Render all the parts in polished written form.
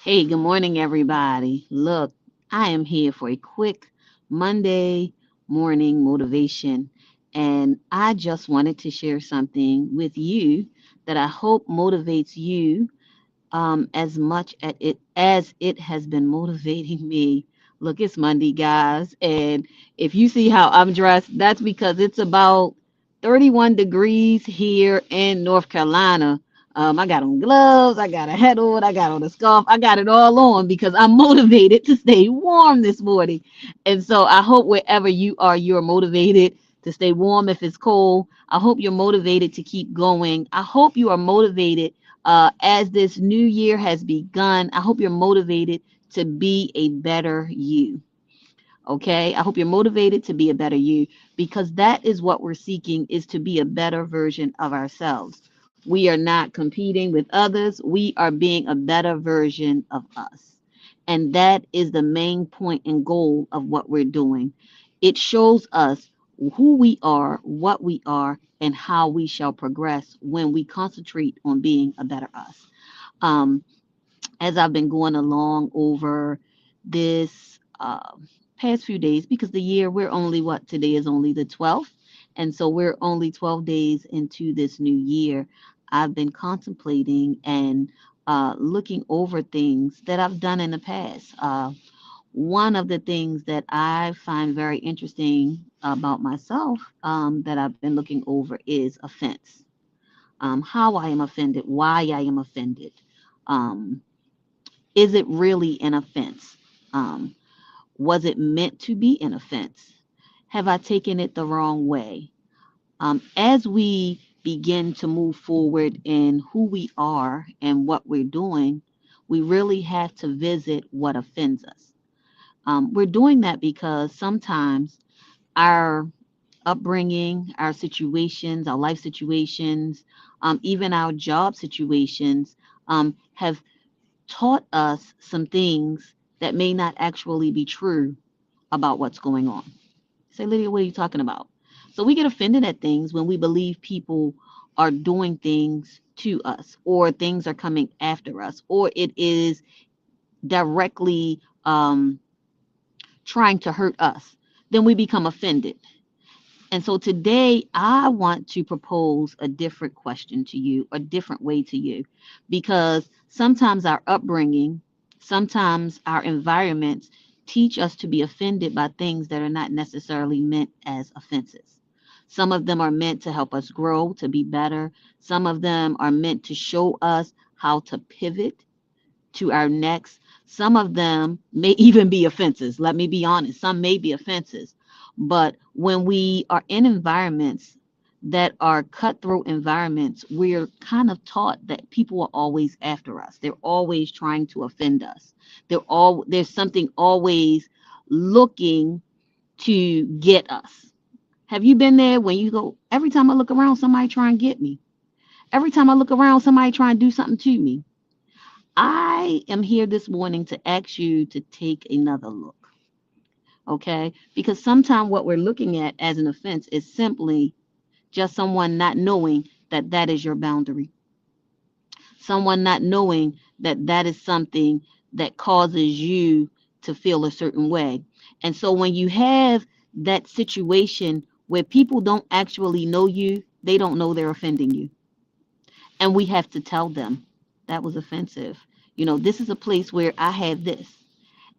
Hey, good morning, everybody. Look, I am here for a quick Monday morning motivation, and I just wanted to share something with you that I hope motivates you as much as it has been motivating me. Look, it's Monday, guys, and if you see how I'm dressed, that's because it's about 31 degrees here in North Carolina. I got on gloves, I got a hat on, I got on a scarf, I got it all on because I'm motivated to stay warm this morning. And so I hope wherever you are, you're motivated to stay warm if it's cold. I hope you're motivated to keep going. I hope you are motivated as this new year has begun. I hope you're motivated to be a better you. Okay. I hope you're motivated to be a better you because that is what we're seeking is to be a better version of ourselves. We are not competing with others. We are being a better version of us. And that is the main point and goal of what we're doing. It shows us who we are, what we are, and how we shall progress when we concentrate on being a better us. Um, as I've been going along over this past few days, because the year we're only what today is only the 12th, and so we're only 12 days into this new year. I've been contemplating and looking over things that I've done in the past. One of the things that I find very interesting about myself that I've been looking over is offense. How I am offended, why I am offended. Um, is it really an offense? Um, was it meant to be an offense? Have I taken it the wrong way? As we begin to move forward in who we are and what we're doing, we really have to visit what offends us. We're doing that because sometimes our upbringing, our situations, our life situations, even our job situations have taught us some things that may not actually be true about what's going on. Say, Lydia, what are you talking about? So we get offended at things when we believe people are doing things to us, or things are coming after us, or it is directly trying to hurt us. Then we become offended. And so today I want to propose a different question to you, a different way to you, because sometimes our upbringing, sometimes our environments teach us to be offended by things that are not necessarily meant as offenses. Some of them are meant to help us grow, to be better. Some of them are meant to show us how to pivot to our next. Some of them may even be offenses. Let me be honest. Some may be offenses. But when we are in environments that are cutthroat environments, we're kind of taught that people are always after us. They're always trying to offend us. There's something always looking to get us. Have you been there when you go, every time I look around, somebody try and get me? Every time I look around, somebody try and do something to me. I am here this morning to ask you to take another look, okay? Because sometimes what we're looking at as an offense is simply just someone not knowing that that is your boundary, someone not knowing that that is something that causes you to feel a certain way. And so when you have that situation where people don't actually know you, they don't know they're offending you. And we have to tell them that was offensive. This is a place where I have this.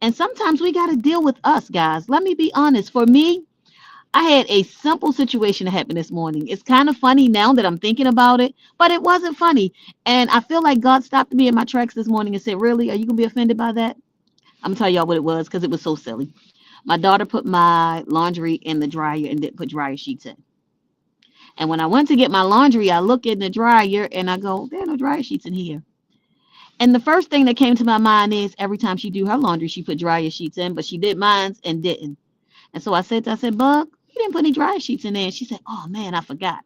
And sometimes we got to deal with us, guys. Let me be honest. For me, I had a simple situation that happened this morning. It's kind of funny now that I'm thinking about it, but it wasn't funny. And I feel like God stopped me in my tracks this morning and said, really, are you going to be offended by that? I'm going to tell y'all what it was because it was so silly. My daughter put my laundry in the dryer and didn't put dryer sheets in. And when I went to get my laundry, I look in the dryer and I go, there are no dryer sheets in here. And the first thing that came to my mind is every time she do her laundry, she put dryer sheets in, but she did mine and didn't. And so I said, Bug, you didn't put any dryer sheets in there. And she said, oh man, I forgot.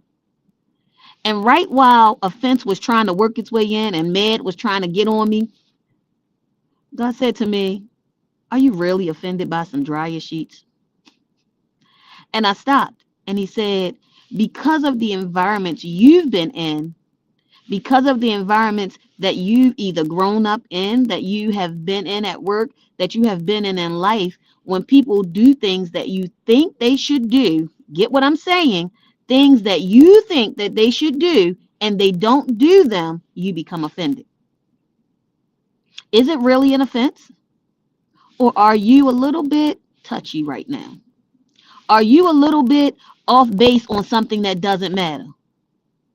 And right while offense was trying to work its way in and Med was trying to get on me, God said to me, are you really offended by some dryer sheets? And I stopped. And he said, because of the environments you've been in, because of the environments that you've either grown up in, that you have been in at work, that you have been in life. When people do things that you think they should do, get what I'm saying? Things that you think that they should do and they don't do them, you become offended. Is it really an offense? Or are you a little bit touchy right now? Are you a little bit off base on something that doesn't matter?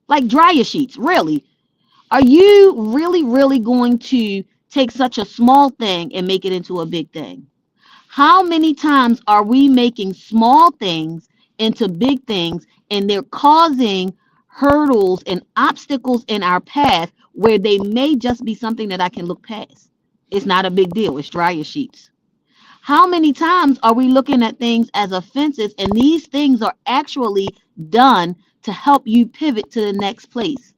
Like dryer sheets, really? Are you really going to take such a small thing and make it into a big thing? How many times are we making small things into big things and they're causing hurdles and obstacles in our path where they may just be something that I can look past? It's not a big deal. It's dryer sheets. How many times are we looking at things as offenses and these things are actually done to help you pivot to the next place?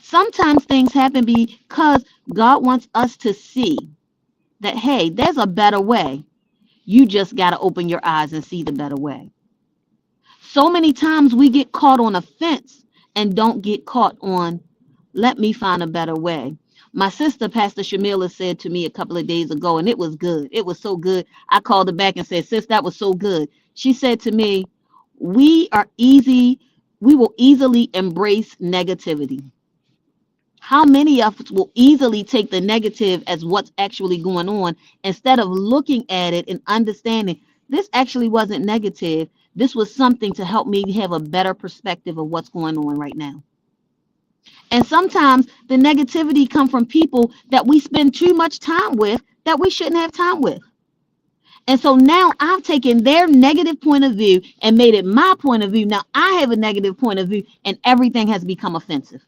Sometimes things happen because God wants us to see that, hey, there's a better way. You just got to open your eyes and see the better way. So many times we get caught on a fence and don't get caught on, let me find a better way. My sister, Pastor Shamila, said to me a couple of days ago, and it was good. It was so good. I called her back and said, sis, that was so good. She said to me, we will easily embrace negativity. How many of us will easily take the negative as what's actually going on instead of looking at it and understanding this actually wasn't negative. This was something to help me have a better perspective of what's going on right now. And sometimes the negativity comes from people that we spend too much time with that we shouldn't have time with. And so now I've taken their negative point of view and made it my point of view. Now I have a negative point of view and everything has become offensive.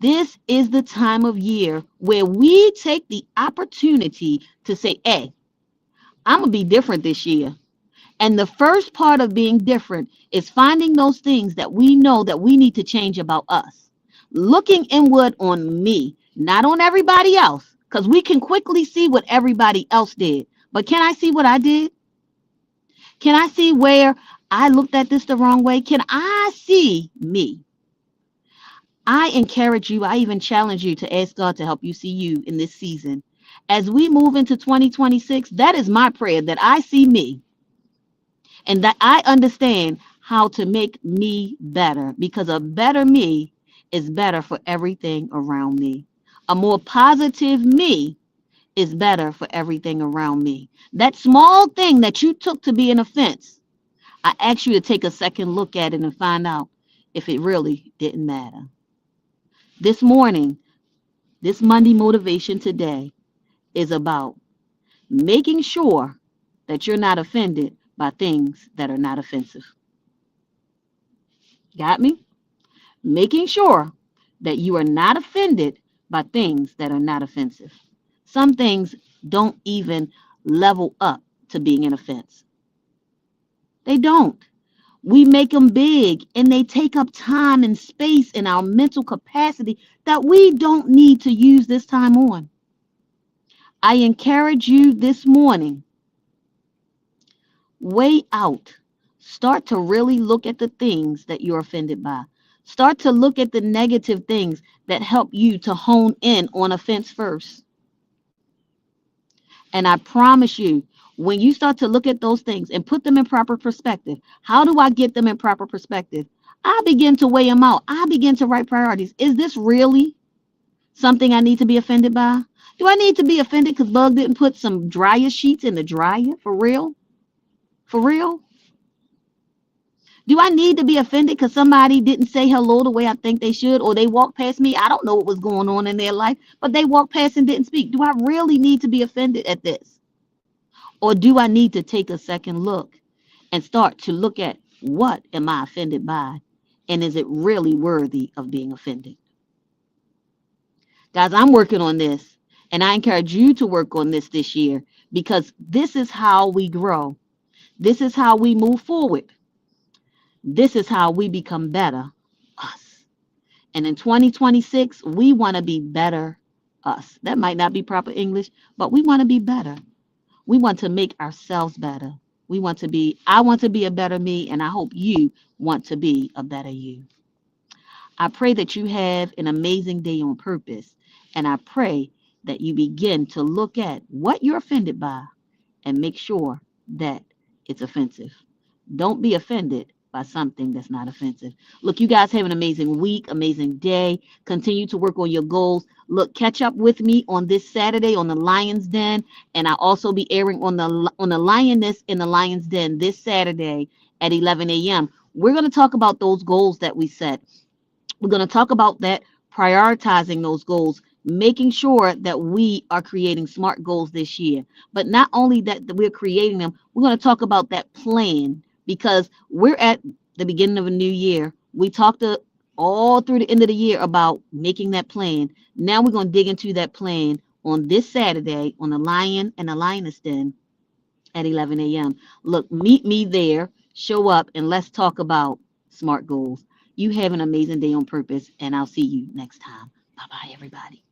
This is the time of year where we take the opportunity to say, hey, I'm going to be different this year. And the first part of being different is finding those things that we know that we need to change about us. Looking inward on me, not on everybody else, because we can quickly see what everybody else did. But can I see what I did? Can I see where I looked at this the wrong way? Can I see me? I encourage you, I even challenge you to ask God to help you see you in this season. As we move into 2026, that is my prayer, that I see me and that I understand how to make me better, because a better me is better for everything around me. A more positive me is better for everything around me. That small thing that you took to be an offense, I ask you to take a second look at it and find out if it really didn't matter. This morning, this Monday motivation today is about making sure that you're not offended by things that are not offensive. Got me? Making sure that you are not offended by things that are not offensive. Some things don't even level up to being an offense. They don't. We make them big and they take up time and space in our mental capacity that we don't need to use this time on. I encourage you this morning, weigh out. Start to really look at the things that you're offended by. Start to look at the negative things that help you to hone in on offense first. And I promise you, when you start to look at those things and put them in proper perspective, how do I get them in proper perspective? I begin to weigh them out. I begin to write priorities. Is this really something I need to be offended by? Do I need to be offended because Bug didn't put some dryer sheets in the dryer? For real? For real? Do I need to be offended because somebody didn't say hello the way I think they should, or they walked past me? I don't know what was going on in their life, but they walked past and didn't speak. Do I really need to be offended at this? Or do I need to take a second look and start to look at what am I offended by? And is it really worthy of being offended? Guys, I'm working on this, and I encourage you to work on this year, because this is how we grow. This is how we move forward. This is how we become better us. And in 2026, we want to be better us. That might not be proper English, but we want to be better. We want to make ourselves better. I want to be a better me, and I hope you want to be a better you. I pray that you have an amazing day on purpose. And I pray that you begin to look at what you're offended by and make sure that it's offensive. Don't be offended by something that's not offensive. Look, you guys have an amazing week, amazing day. Continue to work on your goals. Look, catch up with me on this Saturday on the Lion's Den, and I'll also be airing on the Lioness in the Lion's Den this Saturday at 11 a.m. We're going to talk about those goals that we set. We're going to talk about that, prioritizing those goals, making sure that we are creating smart goals this year. But not only that we're creating them, we're going to talk about that plan because we're at the beginning of a new year. We talked all through the end of the year about making that plan. Now we're going to dig into that plan on this Saturday on the Lion and the Lioness Den at 11 a.m. Look, meet me there, show up, and let's talk about smart goals. You have an amazing day on purpose, and I'll see you next time. Bye bye, everybody.